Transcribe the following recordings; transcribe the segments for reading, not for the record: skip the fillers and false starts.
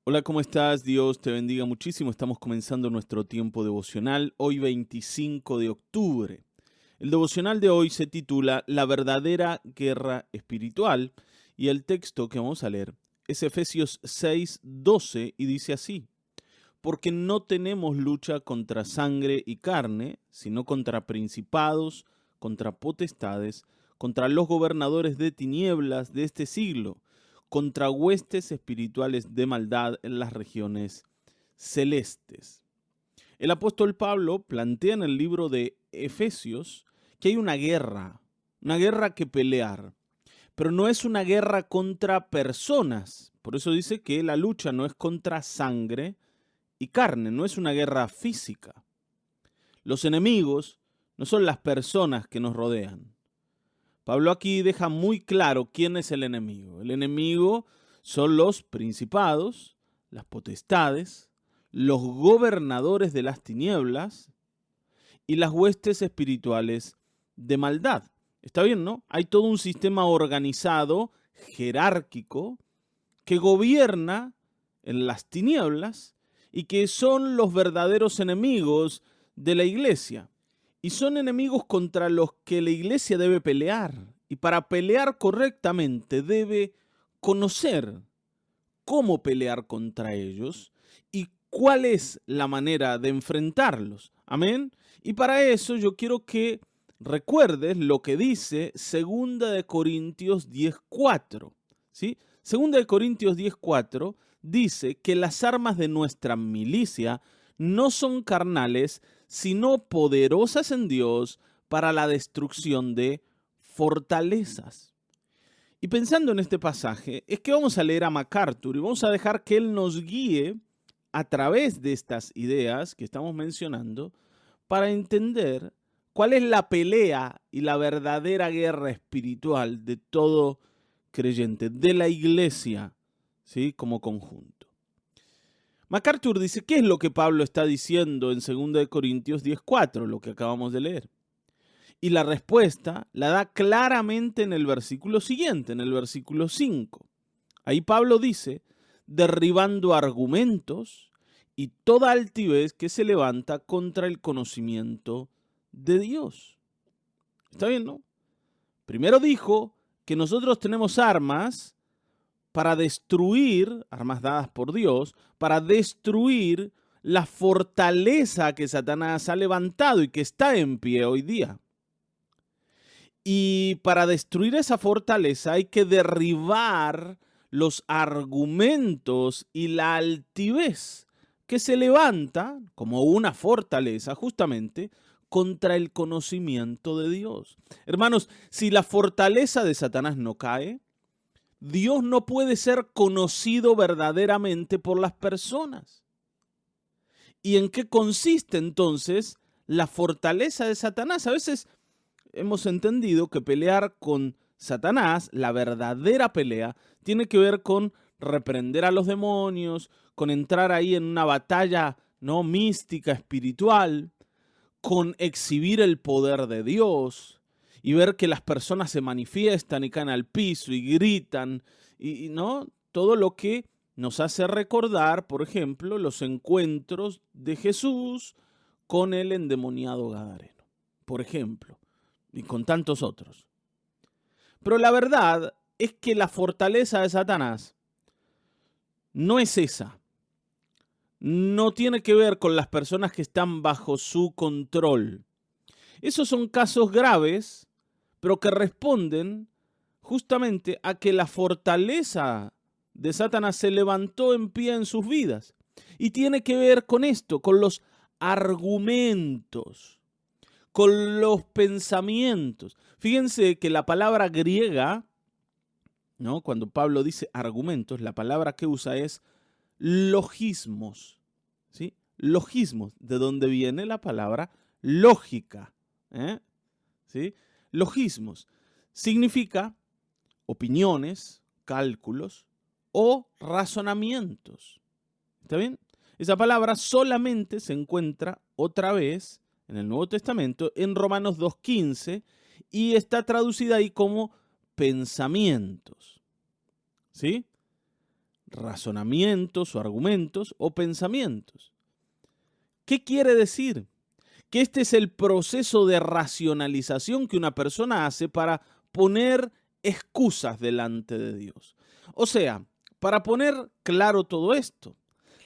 Hola, ¿cómo estás? Dios te bendiga muchísimo. Estamos comenzando nuestro tiempo devocional, hoy 25 de octubre. El devocional de hoy se titula La verdadera guerra espiritual y el texto que vamos a leer es Efesios 6:12 y dice así: Porque no tenemos lucha contra sangre y carne, sino contra principados, contra potestades, contra los gobernadores de tinieblas de este siglo, contra huestes espirituales de maldad en las regiones celestes. El apóstol Pablo plantea en el libro de Efesios que hay una guerra que pelear, pero no es una guerra contra personas. Por eso dice que la lucha no es contra sangre y carne, no es una guerra física. Los enemigos no son las personas que nos rodean. Pablo aquí deja muy claro quién es el enemigo. El enemigo son los principados, las potestades, los gobernadores de las tinieblas y las huestes espirituales de maldad. Está bien, ¿no? Hay todo un sistema organizado, jerárquico, que gobierna en las tinieblas y que son los verdaderos enemigos de la iglesia. Y son enemigos contra los que la iglesia debe pelear. Y para pelear correctamente debe conocer cómo pelear contra ellos y cuál es la manera de enfrentarlos. Amén. Y para eso yo quiero que recuerdes lo que dice 2 Corintios 10:4. ¿Sí? 2 Corintios 10:4 dice que las armas de nuestra milicia no son carnales, sino poderosas en Dios para la destrucción de fortalezas. Y pensando en este pasaje, es que vamos a leer a MacArthur y vamos a dejar que él nos guíe a través de estas ideas que estamos mencionando para entender cuál es la pelea y la verdadera guerra espiritual de todo creyente, de la iglesia, ¿sí? Como conjunto. MacArthur dice, ¿qué es lo que Pablo está diciendo en 2 Corintios 10:4, lo que acabamos de leer? Y la respuesta la da claramente en el versículo siguiente, en el versículo 5. Ahí Pablo dice, derribando argumentos y toda altivez que se levanta contra el conocimiento de Dios. ¿Está bien, no? Primero dijo que nosotros tenemos armas para destruir, armas dadas por Dios, para destruir la fortaleza que Satanás ha levantado y que está en pie hoy día. Y para destruir esa fortaleza hay que derribar los argumentos y la altivez que se levanta como una fortaleza justamente contra el conocimiento de Dios. Hermanos, si la fortaleza de Satanás no cae, Dios no puede ser conocido verdaderamente por las personas. ¿Y en qué consiste entonces la fortaleza de Satanás? A veces hemos entendido que pelear con Satanás, la verdadera pelea, tiene que ver con reprender a los demonios, con entrar ahí en una batalla no mística, espiritual, con exhibir el poder de Dios y ver que las personas se manifiestan y caen al piso y gritan y no todo lo que nos hace recordar, por ejemplo, los encuentros de Jesús con el endemoniado gadareno, por ejemplo, y con tantos otros. Pero la verdad es que la fortaleza de Satanás no es esa. No tiene que ver con las personas que están bajo su control. Esos son casos graves, pero que responden justamente a que la fortaleza de Satanás se levantó en pie en sus vidas. Y tiene que ver con esto, con los argumentos, con los pensamientos. Fíjense que la palabra griega, ¿no? Cuando Pablo dice argumentos, la palabra que usa es logismos, ¿sí? Logismos, de donde viene la palabra lógica, ¿sí? Logismos significa opiniones, cálculos o razonamientos. ¿Está bien? Esa palabra solamente se encuentra otra vez en el Nuevo Testamento en Romanos 2:15 y está traducida ahí como pensamientos. ¿Sí? razonamientos o argumentos o pensamientos. ¿Qué quiere decir? Que este es el proceso de racionalización que una persona hace para poner excusas delante de Dios. O sea, para poner claro todo esto,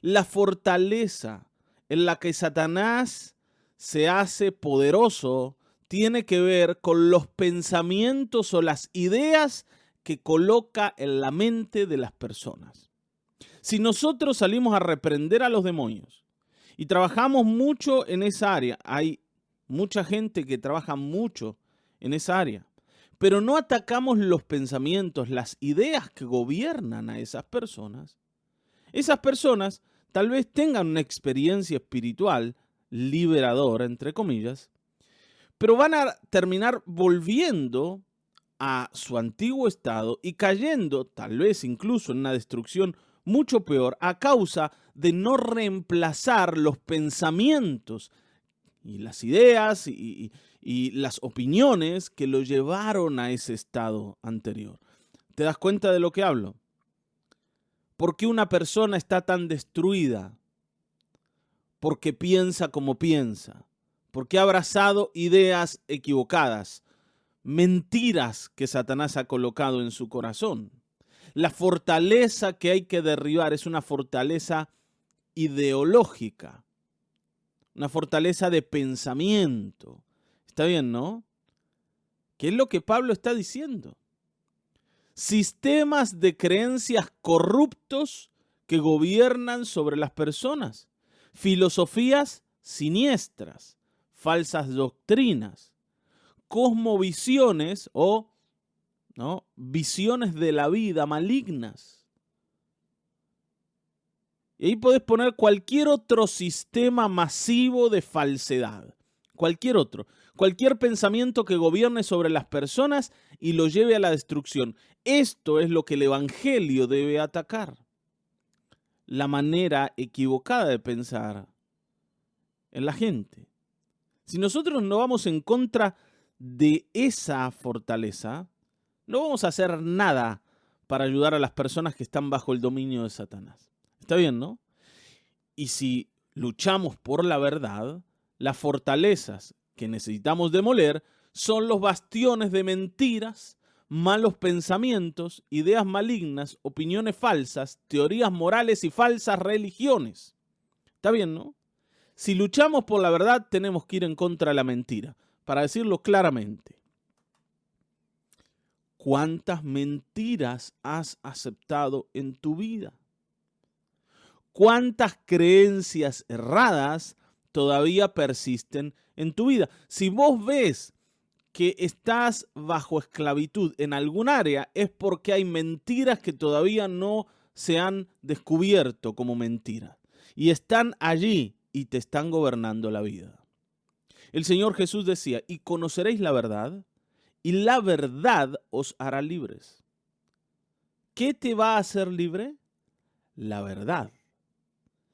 la fortaleza en la que Satanás se hace poderoso tiene que ver con los pensamientos o las ideas que coloca en la mente de las personas. Si nosotros salimos a reprender a los demonios y trabajamos mucho en esa área, hay mucha gente que trabaja mucho en esa área, pero no atacamos los pensamientos, las ideas que gobiernan a esas personas tal vez tengan una experiencia espiritual liberadora, entre comillas, pero van a terminar volviendo a su antiguo estado y cayendo, tal vez incluso en una destrucción mucho peor, a causa de no reemplazar los pensamientos y las ideas y las opiniones que lo llevaron a ese estado anterior. ¿Te das cuenta de lo que hablo? ¿Por qué una persona está tan destruida? Porque piensa como piensa. Porque ha abrazado ideas equivocadas, mentiras que Satanás ha colocado en su corazón. La fortaleza que hay que derribar es una fortaleza ideológica, una fortaleza de pensamiento. Está bien, ¿no? ¿Qué es lo que Pablo está diciendo? Sistemas de creencias corruptos que gobiernan sobre las personas, filosofías siniestras, falsas doctrinas, cosmovisiones o visiones de la vida malignas. Y ahí podés poner cualquier otro sistema masivo de falsedad, cualquier pensamiento que gobierne sobre las personas y lo lleve a la destrucción. Esto es lo que el Evangelio debe atacar. La manera equivocada de pensar en la gente. Si nosotros no vamos en contra de esa fortaleza, no vamos a hacer nada para ayudar a las personas que están bajo el dominio de Satanás. ¿Está bien, no? Y si luchamos por la verdad, las fortalezas que necesitamos demoler son los bastiones de mentiras, malos pensamientos, ideas malignas, opiniones falsas, teorías morales y falsas religiones. ¿Está bien, no? Si luchamos por la verdad, tenemos que ir en contra de la mentira. Para decirlo claramente, ¿cuántas mentiras has aceptado en tu vida? ¿Cuántas creencias erradas todavía persisten en tu vida? Si vos ves que estás bajo esclavitud en algún área, es porque hay mentiras que todavía no se han descubierto como mentiras. Y están allí y te están gobernando la vida. El Señor Jesús decía, y conoceréis la verdad, y la verdad os hará libres. ¿Qué te va a hacer libre? La verdad.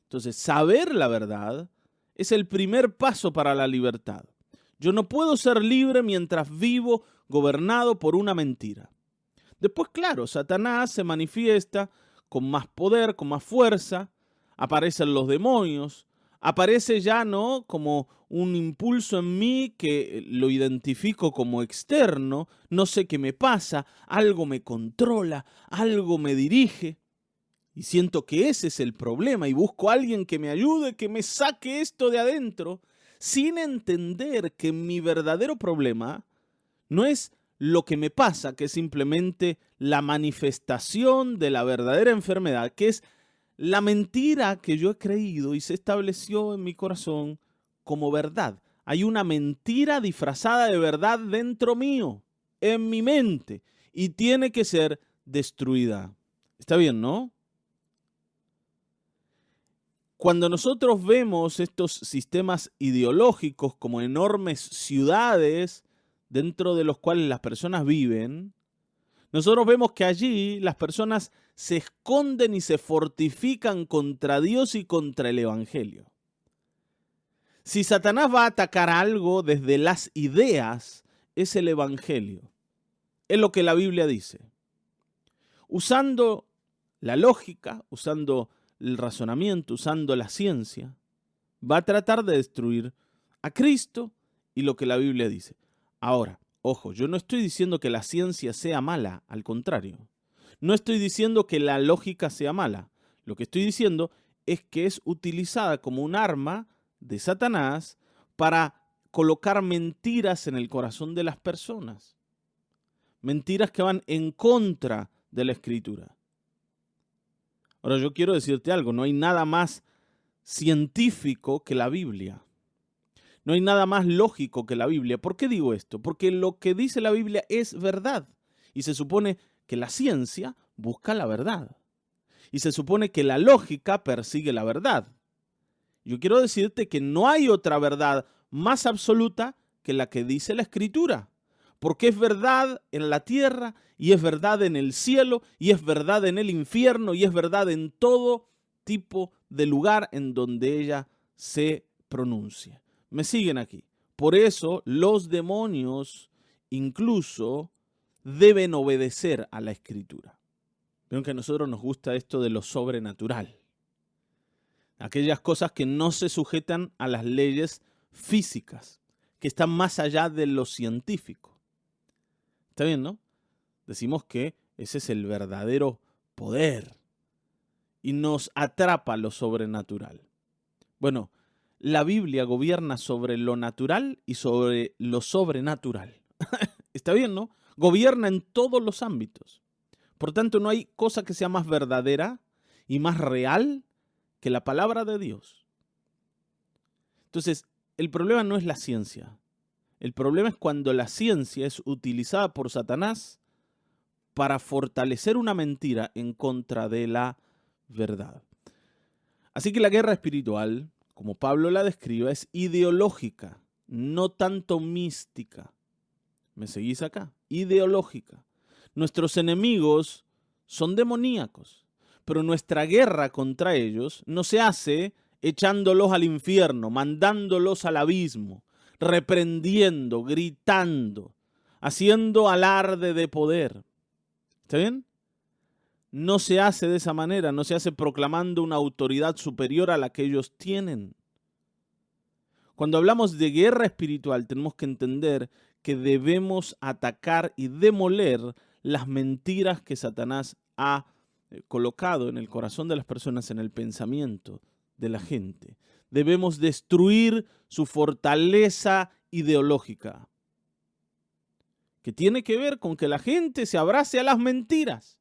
Entonces, saber la verdad es el primer paso para la libertad. Yo no puedo ser libre mientras vivo gobernado por una mentira. Después, claro, Satanás se manifiesta con más poder, con más fuerza, aparecen los demonios, aparece ya, ¿no?, como un impulso en mí que lo identifico como externo, no sé qué me pasa, algo me controla, algo me dirige. Y siento que ese es el problema y busco a alguien que me ayude, que me saque esto de adentro, sin entender que mi verdadero problema no es lo que me pasa, que es simplemente la manifestación de la verdadera enfermedad, que es la mentira que yo he creído y se estableció en mi corazón como verdad. Hay una mentira disfrazada de verdad dentro mío, en mi mente, y tiene que ser destruida. ¿Está bien, no? Cuando nosotros vemos estos sistemas ideológicos como enormes ciudades dentro de los cuales las personas viven, nosotros vemos que allí las personas se esconden y se fortifican contra Dios y contra el Evangelio. Si Satanás va a atacar algo desde las ideas, es el Evangelio. Es lo que la Biblia dice. Usando la lógica, usando el razonamiento, usando la ciencia, va a tratar de destruir a Cristo y lo que la Biblia dice. Ahora, ojo, yo no estoy diciendo que la ciencia sea mala, al contrario. No estoy diciendo que la lógica sea mala. Lo que estoy diciendo es que es utilizada como un arma de Satanás para colocar mentiras en el corazón de las personas. Mentiras que van en contra de la Escritura. Ahora, yo quiero decirte algo, no hay nada más científico que la Biblia. No hay nada más lógico que la Biblia. ¿Por qué digo esto? Porque lo que dice la Biblia es verdad. Y se supone que la ciencia busca la verdad. Y se supone que la lógica persigue la verdad. Yo quiero decirte que no hay otra verdad más absoluta que la que dice la Escritura. Porque es verdad en la tierra, y es verdad en el cielo, y es verdad en el infierno, y es verdad en todo tipo de lugar en donde ella se pronuncia. ¿Me siguen aquí? Por eso los demonios incluso deben obedecer a la Escritura. Vieron que a nosotros nos gusta esto de lo sobrenatural. Aquellas cosas que no se sujetan a las leyes físicas, que están más allá de lo científico. ¿Está bien, no? Decimos que ese es el verdadero poder y nos atrapa lo sobrenatural. Bueno, la Biblia gobierna sobre lo natural y sobre lo sobrenatural. ¿Está bien, no? Gobierna en todos los ámbitos. Por tanto, no hay cosa que sea más verdadera y más real que la palabra de Dios. Entonces, el problema no es la ciencia. El problema es cuando la ciencia es utilizada por Satanás para fortalecer una mentira en contra de la verdad. Así que la guerra espiritual, como Pablo la describe, es ideológica, no tanto mística. ¿Me seguís acá? Ideológica. Nuestros enemigos son demoníacos, pero nuestra guerra contra ellos no se hace echándolos al infierno, mandándolos al abismo, reprendiendo, gritando, haciendo alarde de poder. ¿Está bien? No se hace de esa manera, no se hace proclamando una autoridad superior a la que ellos tienen. Cuando hablamos de guerra espiritual, tenemos que entender que debemos atacar y demoler las mentiras que Satanás ha colocado en el corazón de las personas, en el pensamiento de la gente. Debemos destruir su fortaleza ideológica, que tiene que ver con que la gente se abrace a las mentiras.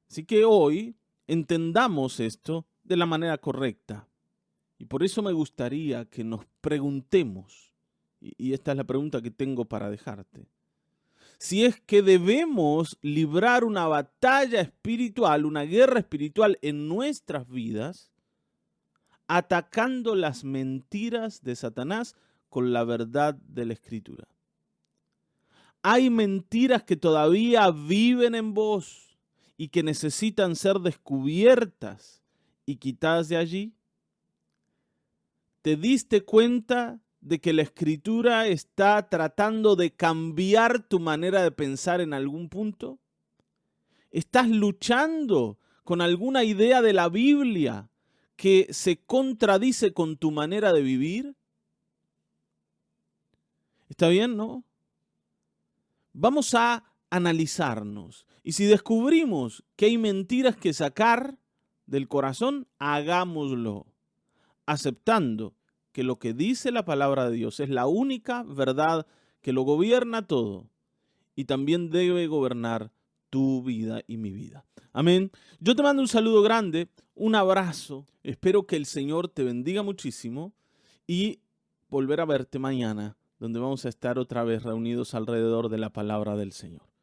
Así que hoy entendamos esto de la manera correcta. Y por eso me gustaría que nos preguntemos, y esta es la pregunta que tengo para dejarte, si es que debemos librar una batalla espiritual, una guerra espiritual en nuestras vidas, atacando las mentiras de Satanás con la verdad de la Escritura. Hay mentiras que todavía viven en vos y que necesitan ser descubiertas y quitadas de allí. ¿Te diste cuenta de que la Escritura está tratando de cambiar tu manera de pensar en algún punto? ¿Estás luchando con alguna idea de la Biblia que se contradice con tu manera de vivir? ¿Está bien, no? Vamos a analizarnos. Y si descubrimos que hay mentiras que sacar del corazón, hagámoslo, aceptando que lo que dice la palabra de Dios es la única verdad que lo gobierna todo y también debe gobernar tu vida y mi vida. Amén. Yo te mando un saludo grande, un abrazo. Espero que el Señor te bendiga muchísimo y volver a verte mañana, donde vamos a estar otra vez reunidos alrededor de la palabra del Señor.